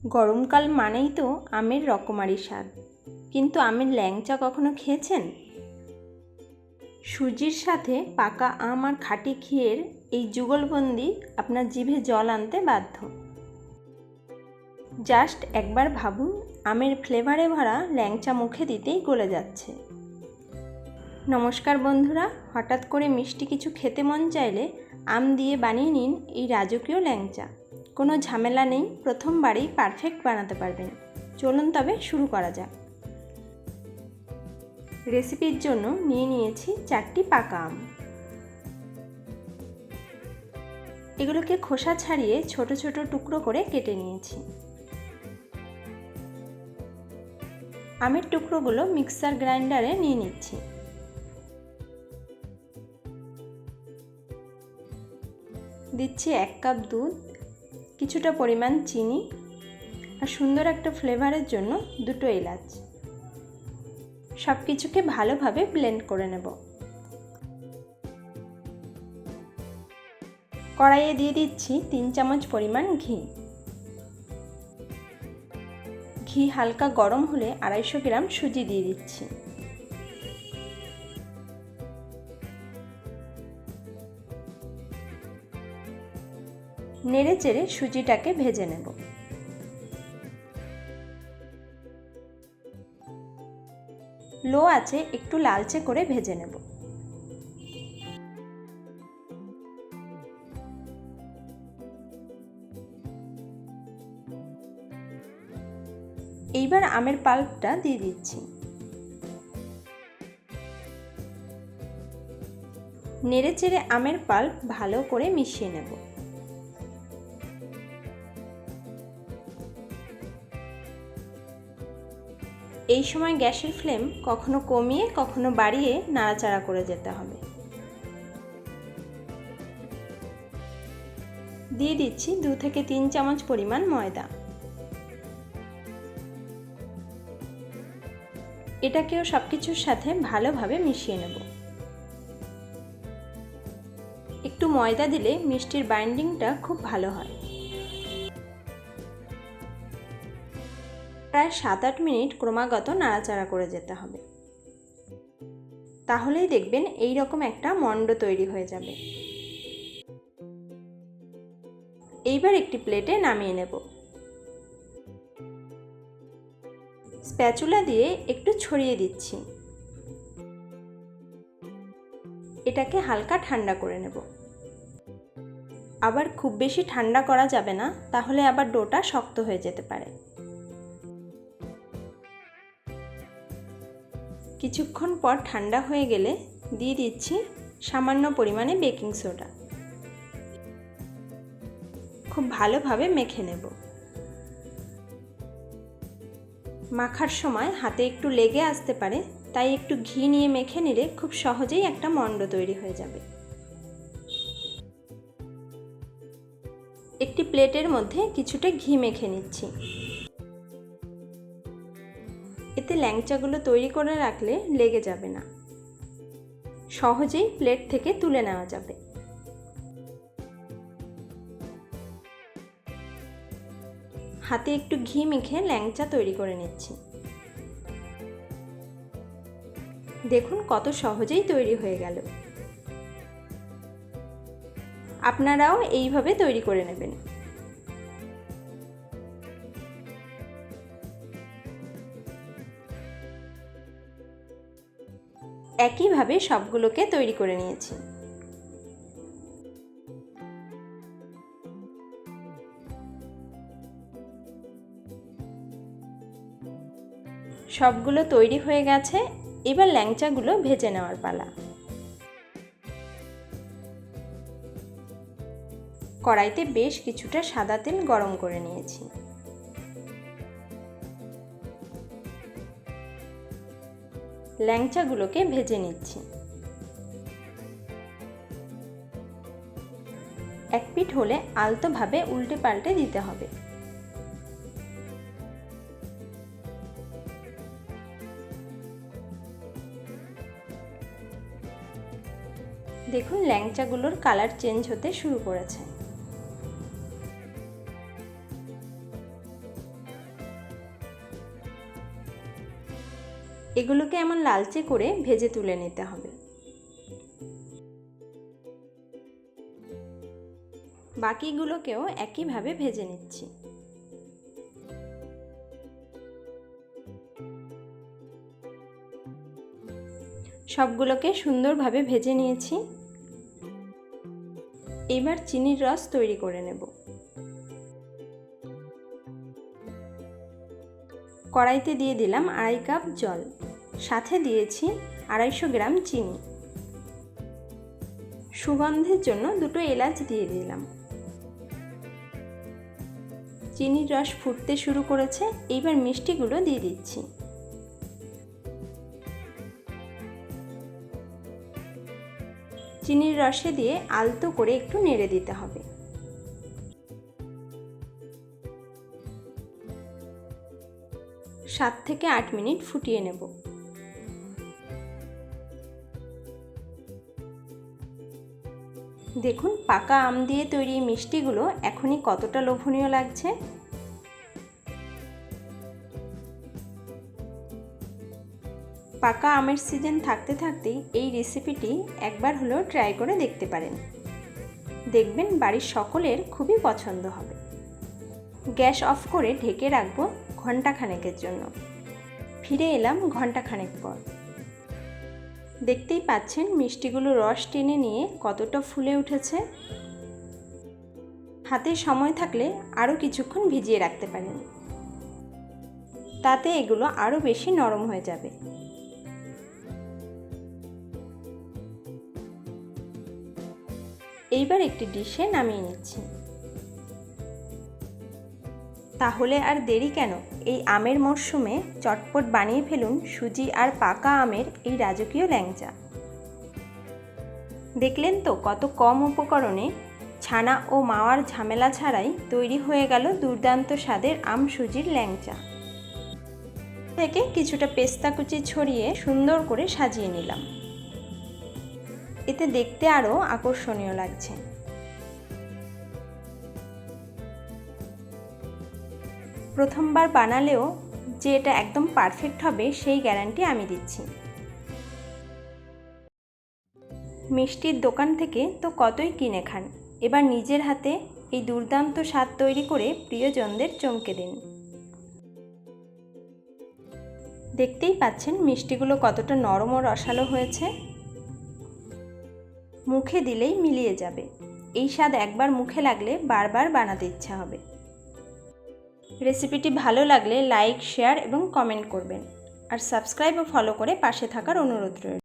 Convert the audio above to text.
গরমকাল মানেই তো আমের রকমারি স্বাদ, কিন্তু আমের ল্যাংচা কখনো খেয়েছেন? সুজির সাথে পাকা আম আর খাঁটি ঘিয়ের এই যুগলবন্দি আপনার জিভে জল আনতে বাধ্য। জাস্ট একবার ভাবুন, আমের ফ্লেভারে ভরা ল্যাংচা মুখে দিতেই গলে যাচ্ছে। নমস্কার বন্ধুরা, হঠাৎ করে মিষ্টি কিছু খেতে মন চাইলে আম দিয়ে বানিয়ে নিন এই রাজকীয় ল্যাংচা। কোনো ঝামেলা নেই, প্রথমবারেই পারফেক্ট বানাতে পারবেন। চলুন তবে শুরু করা যাক। রেসিপির জন্য নিয়ে নিয়েছি 4টি পাকা আম। এগুলোকে খোসা ছাড়িয়ে ছোট ছোট টুকরো করে কেটে নিয়েছি। আমের টুকরোগুলো মিক্সার গ্রাইন্ডারে নিয়ে নিচ্ছি। দিচ্ছি 1 কাপ দুধ, কিছুটা পরিমাণ চিনি আর সুন্দর একটা ফ্লেভারের জন্য 2টো এলাচ। সব কিছুকে ভালোভাবে ব্লেন্ড করে নেব। কড়াইয়ে দিয়ে দিচ্ছি 3 চামচ পরিমাণ ঘি। ঘি হালকা গরম হলে 250 গ্রাম সুজি দিয়ে দিচ্ছি। নেড়ে চেড়ে সুজিটাকে ভেজে নেব। লো আঁচে একটু লালচে করে ভেজে নেব। এইবার আমের পাল্পটা দিয়ে দিচ্ছি। নেড়ে চেড়ে আমের পাল্প ভালো করে মিশিয়ে নেব। এই সময় গ্যাসের ফ্লেম কখনো কমিয়ে কখনো বাড়িয়ে নাড়াচাড়া করে যেতে হবে। দিয়ে দিচ্ছি 2 থেকে 3 চামচ পরিমাণ ময়দা। এটাকেও সবকিছুর সাথে ভালোভাবে মিশিয়ে নেব। একটু ময়দা দিলে মিষ্টির বাইন্ডিংটা খুব ভালো হয়। প্রায় 7-8 মিনিট ক্রমাগত নাড়াচাড়া করে যেতে হবে। তাহলেই দেখবেন এই রকম একটা মণ্ড তৈরি হয়ে যাবে। এইবার একটি প্লেটে নামিয়ে নেব। স্প্যাচুলা দিয়ে একটু ছড়িয়ে দিচ্ছি। এটাকে হালকা ঠান্ডা করে নেব। আবার খুব বেশি ঠান্ডা করা যাবে না, তাহলে আবার ডোটা শক্ত হয়ে যেতে পারে। কিছুক্ষণ পর ঠান্ডা হয়ে গেলে দিয়ে দিচ্ছি সামান্য পরিমাণে বেকিং সোডা। খুব ভালোভাবে মেখে নেব। মাখার সময় হাতে একটু লেগে আসতে পারে, তাই একটু ঘি নিয়ে মেখে নিলে খুব সহজেই একটা মণ্ড তৈরি হয়ে যাবে। একটি প্লেটের মধ্যে কিছুটা ঘি মেখে নিচ্ছি। এতে ল্যাংচাগুলো তৈরি করে রাখলে লেগে যাবে না, সহজেই প্লেট থেকে তুলে নেওয়া যাবে। হাতে একটু ঘি মেখে ল্যাংচা তৈরি করে নিচ্ছি। দেখুন কত সহজেই তৈরি হয়ে গেল। আপনারাও এইভাবে তৈরি করে নেবেন। একইভাবে সবগুলোকে তৈরি করে নিয়েছি। সবগুলো তৈরি হয়ে গেছে। এবার ল্যাংচাগুলো ভেজে নেওয়ার পালা। কড়াইতে বেশ কিছুটা সাদা তেল গরম করে নিয়েছি। ল্যাংচাগুলোকে ভেজে নিচ্ছি। এক পিঠ হলে আলতোভাবে উল্টে পাল্টে দিতে হবে। দেখুন ল্যাংচাগুলোর কালার চেঞ্জ হতে শুরু করেছে। এগুলোকে এমন লালচে করে ভেজে তুলে নিতে হবে। বাকিগুলোকেও একইভাবে ভেজে নিচ্ছি। সবগুলোকে সুন্দরভাবে ভেজে নিয়েছি। এবার চিনির রস তৈরি করে নেব। কড়াইতে দিয়ে দিলাম 2.5 কাপ জল, সাথে দিয়েছি 250 গ্রাম চিনি। সুগন্ধের জন্য 2 এলাচ দিয়ে দিলাম। চিনির রস ফুটতে শুরু করেছে, এইবার মিষ্টিগুলো দিয়ে দিচ্ছি। চিনির রসে দিয়ে আলতো করে একটু নেড়ে দিতে হবে। সাত থেকে 8 মিনিট ফুটিয়ে নেব। দেখুন পাকা আম দিয়ে তৈরি মিষ্টিগুলো এখনই কতটা লোভনীয় লাগছে। পাকা আমের সিজন থাকতে থাকতেই এই রেসিপিটি একবার হলেও ট্রাই করে দেখতে পারেন। দেখবেন বাড়ির সকলের খুবই পছন্দ হবে। গ্যাস অফ করে ঢেকে রাখবো ঘন্টাখানেকের জন্য। ফিরে এলাম ঘন্টাখানেক পর। দেখতেই পাচ্ছেন মিষ্টিগুলো রস টেনে নিয়ে কতটা ফুলে উঠেছে। হাতে সময় থাকলে আরও কিছুক্ষণ ভিজিয়ে রাখতে পারেন, তাতে এগুলো আরও বেশি নরম হয়ে যাবে। এইবার একটি ডিশে নামিয়ে নিচ্ছি। তাহলে আর দেরি কেন, এই আমের মরশুমে চটপট বানিয়ে ফেলুন সুজি আর পাকা আমের এই রাজকীয় ল্যাংচা। দেখলেন তো কত কম উপকরণে ছানা ও মাওয়ার ঝামেলা ছাড়াই তৈরি হয়ে গেল দুর্দান্ত স্বাদের আম সুজির ল্যাংচা। থেকে কিছুটা পেস্তা কুচি ছড়িয়ে সুন্দর করে সাজিয়ে নিলাম। এতে দেখতে আরও আকর্ষণীয় লাগছে। প্রথমবার বানালেও যে এটা একদম পারফেক্ট হবে সেই গ্যারান্টি আমি দিচ্ছি। মিষ্টির দোকান থেকে তো কতই কিনে খান, এবার নিজের হাতে এই দুর্দান্ত স্বাদ তৈরি করে প্রিয়জনদের চমকে দিন। দেখতেই পাচ্ছেন মিষ্টিগুলো কতটা নরম ও রসালো হয়েছে। মুখে দিলেই মিলিয়ে যাবে। এই স্বাদ একবার মুখে লাগলে বারবার বানাতে ইচ্ছা হবে। রেসিপিটি ভালো লাগলে লাইক, শেয়ার এবং কমেন্ট করবেন, আর সাবস্ক্রাইব ও ফলো করে পাশে থাকার অনুরোধ রইল।